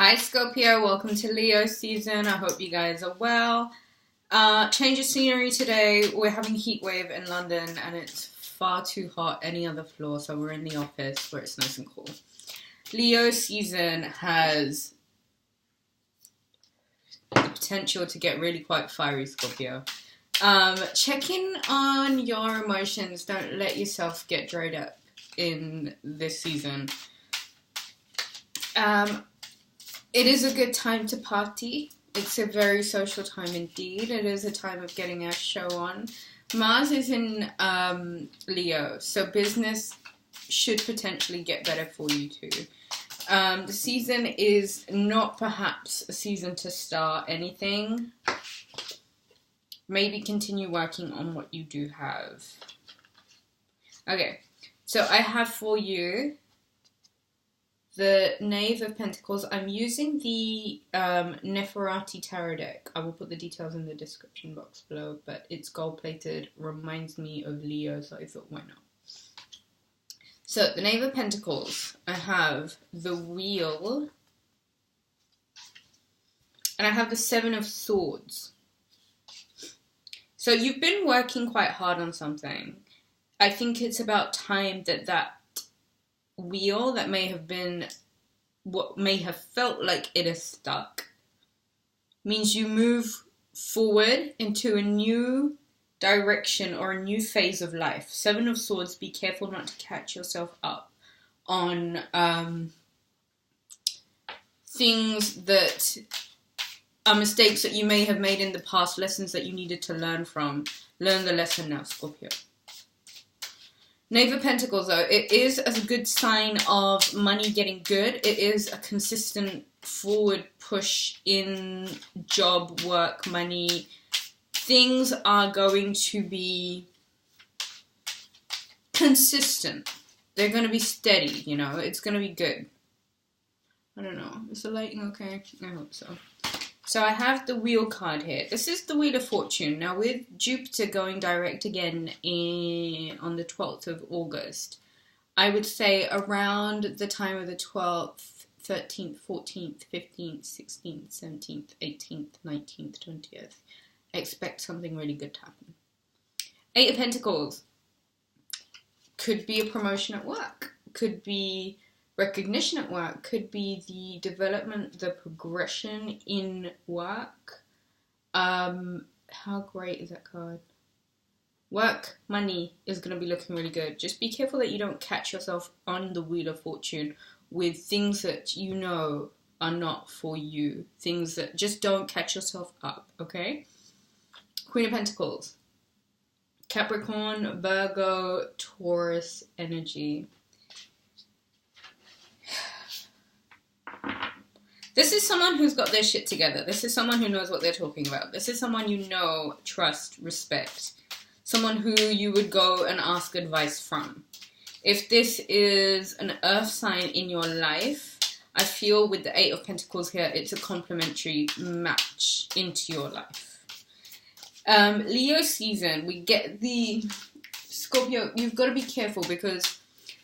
Hi Scorpio, welcome to Leo season. I hope you guys are well. Change of scenery today. We're having a heat wave in London and it's far too hot any other floor, so we're in the office where it's nice and cool. Leo season has the potential to get really quite fiery, Scorpio. Check in on your emotions. Don't let yourself get dried up in this season. It is a good time to party. It's a very social time indeed. It is a time of getting our show on. Mars is in Leo, so business should potentially get better for you too. The season is not perhaps a season to start anything. Maybe continue working on what you do have. Okay, so I have for you the Knave of Pentacles. I'm using the Nefertari Tarot deck. I will put the details in the description box below, but it's gold-plated, reminds me of Leo, so I thought, why not? So, the Knave of Pentacles, I have the Wheel, and I have the Seven of Swords. So, you've been working quite hard on something. I think it's about time that wheel that may have been what may have felt like it is stuck means you move forward into a new direction or a new phase of life. Seven of Swords, be careful not to catch yourself up on things that are mistakes that you may have made in the past, lessons that you needed to learn from. Learn the lesson now, Scorpio. Knave of Pentacles, though, it is a good sign of money getting good. It is a consistent forward push in job, work, money. Things are going to be consistent. They're going to be steady, you know. It's going to be good. I don't know. Is the lighting okay? I hope so. So I have the Wheel card here. This is the Wheel of Fortune. Now with Jupiter going direct again on the 12th of August, I would say around the time of the 12th, 13th, 14th, 15th, 16th, 17th, 18th, 19th, 20th, expect something really good to happen. Eight of Pentacles. Could be a promotion at work. Could be recognition at work, could be the development, the progression in work. How great is that card? Work, money is going to be looking really good. Just be careful that you don't catch yourself on the Wheel of Fortune with things that you know are not for you. Things that just don't catch yourself up, okay? Queen of Pentacles. Capricorn, Virgo, Taurus energy. This is someone who's got their shit together. This is someone who knows what they're talking about. This is someone you know, trust, respect. Someone who you would go and ask advice from. If this is an earth sign in your life, I feel with the Eight of Pentacles here, it's a complementary match into your life. Leo season, we get the Scorpio. You've got to be careful because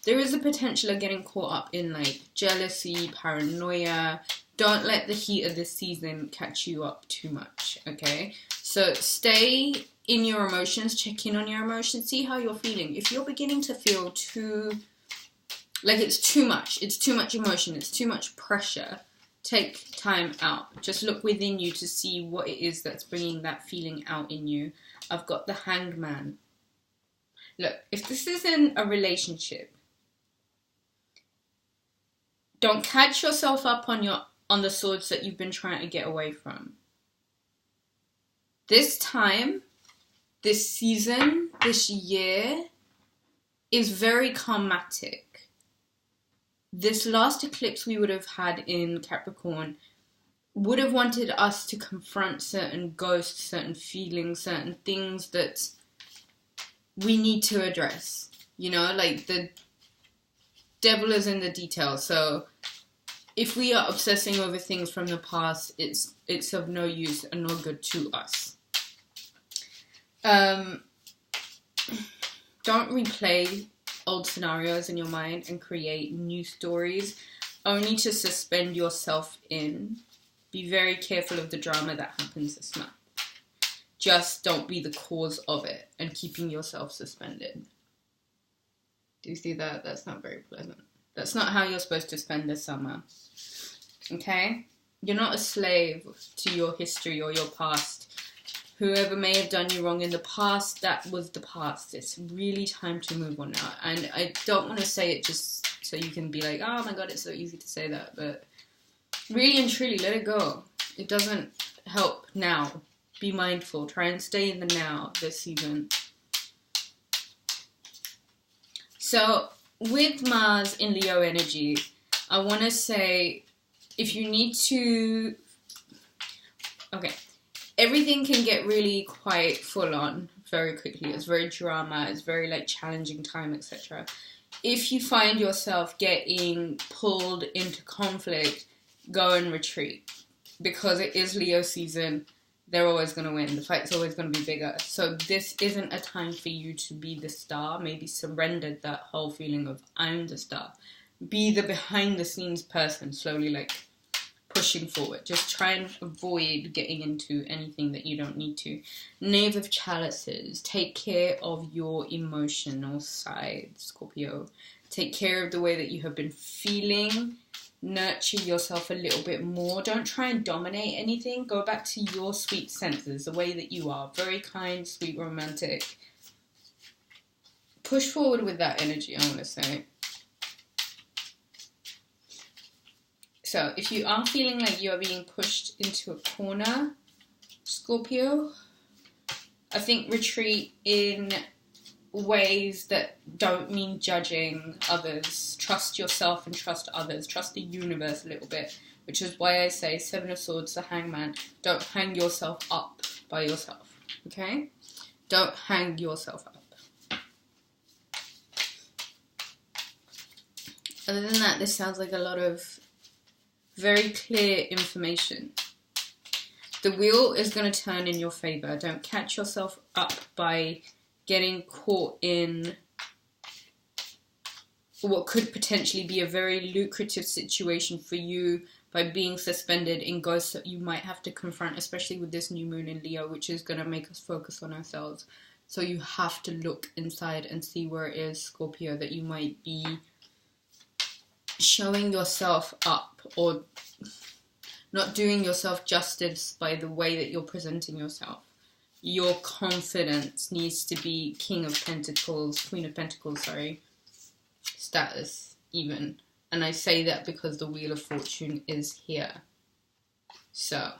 there is a potential of getting caught up in like jealousy, paranoia. Don't let the heat of this season catch you up too much, okay? So stay in your emotions, check in on your emotions, see how you're feeling. If you're beginning to feel it's too much emotion, it's too much pressure, take time out. Just look within you to see what it is that's bringing that feeling out in you. I've got the Hanged Man. Look, if this isn't a relationship, don't catch yourself up on the swords that you've been trying to get away from. This time, this season, this year is very karmatic. This last eclipse we would have had in Capricorn would have wanted us to confront certain ghosts, certain feelings, certain things that we need to address. You know, like the devil is in the details, so if we are obsessing over things from the past, it's of no use and no good to us. Don't replay old scenarios in your mind and create new stories. only to suspend yourself in. Be very careful of the drama that happens this month. Just don't be the cause of it and keeping yourself suspended. Do you see that? That's not very pleasant. That's not how you're supposed to spend the summer. Okay? You're not a slave to your history or your past. Whoever may have done you wrong in the past, that was the past. It's really time to move on now. And I don't want to say it just so you can be like, oh my god, it's so easy to say that. But really and truly, let it go. It doesn't help now. Be mindful. Try and stay in the now this season. So, with Mars in Leo energy, I want to say, if you need to... Okay. Everything can get really quite full on very quickly. It's very drama. It's very like challenging time, etc. If you find yourself getting pulled into conflict, go and retreat. Because it is Leo season, they're always going to win. The fight's always going to be bigger. So this isn't a time for you to be the star. Maybe surrender that whole feeling of I'm the star. Be the behind the scenes person, slowly like pushing forward. Just try and avoid getting into anything that you don't need to. Knave of Chalices. Take care of your emotional side, Scorpio. Take care of the way that you have been feeling. Nurture yourself a little bit more. Don't try and dominate anything. Go back to your sweet senses, the way that you are. Very kind, sweet, romantic. Push forward with that energy, I want to say. So, if you are feeling like you are being pushed into a corner, Scorpio, I think retreat in ways that don't mean judging others. Trust yourself and trust others. Trust the universe a little bit, which is why I say Seven of Swords, the Hangman. Don't hang yourself up by yourself, okay? Don't hang yourself up. Other than that, this sounds like a lot of very clear information. The wheel is going to turn in your favor. Don't catch yourself up by getting caught in what could potentially be a very lucrative situation for you by being suspended in ghosts that you might have to confront, especially with this new moon in Leo, which is going to make us focus on ourselves. So you have to look inside and see where it is, Scorpio, that you might be showing yourself up or not doing yourself justice by the way that you're presenting yourself. Your confidence needs to be King of Pentacles, Queen of Pentacles, status even. And I say that because the Wheel of Fortune is here. So,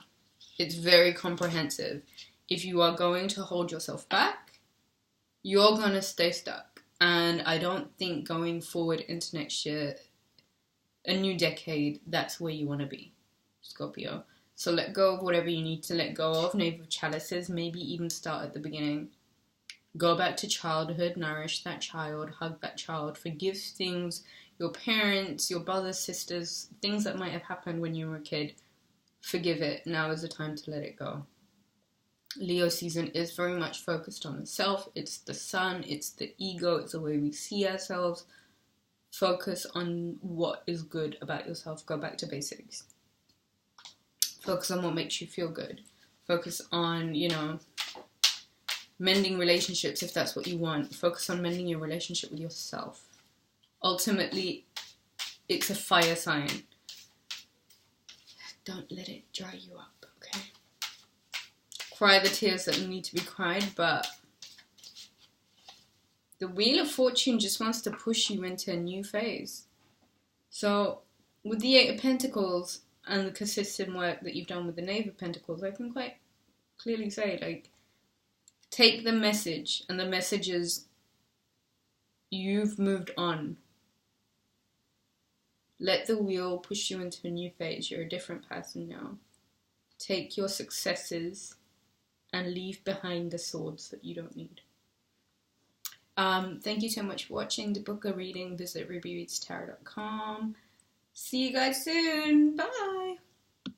it's very comprehensive. If you are going to hold yourself back, you're going to stay stuck. And I don't think going forward into next year, a new decade, that's where you want to be, Scorpio. So let go of whatever you need to let go of. Knave of Chalices, maybe even start at the beginning. Go back to childhood, nourish that child, hug that child, forgive things, your parents, your brothers, sisters, things that might have happened when you were a kid. Forgive it. Now is the time to let it go. Leo season is very much focused on the self. It's the sun, it's the ego, it's the way we see ourselves. Focus on what is good about yourself. Go back to basics. Focus on what makes you feel good. Focus on, mending relationships if that's what you want. Focus on mending your relationship with yourself. Ultimately, it's a fire sign. Don't let it dry you up, okay? Cry the tears that need to be cried, but the Wheel of Fortune just wants to push you into a new phase. So, with the Eight of Pentacles and the consistent work that you've done with the Knave of Pentacles, I can quite clearly say, take the message, and the message is, you've moved on. Let the wheel push you into a new phase. You're a different person now. Take your successes and leave behind the swords that you don't need. Thank you so much for watching. To book a reading, visit rubyreadstarot.com. See you guys soon. Bye.